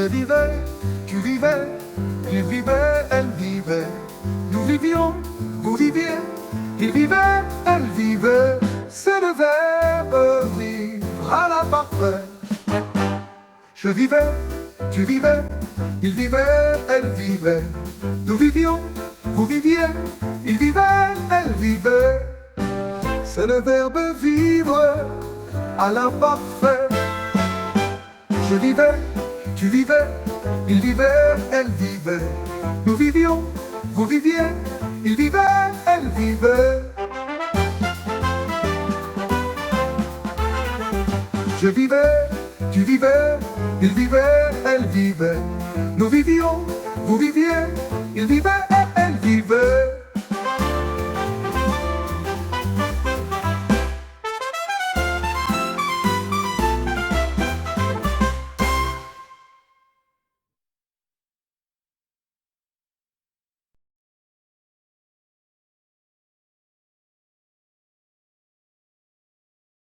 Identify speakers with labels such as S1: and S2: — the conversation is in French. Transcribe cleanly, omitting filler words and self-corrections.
S1: Je vivais, tu vivais, il vivait, elle vivait. Nous vivions, vous viviez, il vivait, elle vivait. C'est le verbe vivre à l'imparfait. Je vivais, tu vivais, il vivait, elle vivait. Nous vivions, vous viviez, il vivait, elle vivait. C'est le verbe vivre à l'imparfait. Je vivais, tu vivais, il vivait, elle vivait. Nous vivions, vous viviez, il vivait, elle vivait. Je vivais, tu vivais, il vivait, elle vivait. Nous vivions, vous viviez, il vivait, elle vivait.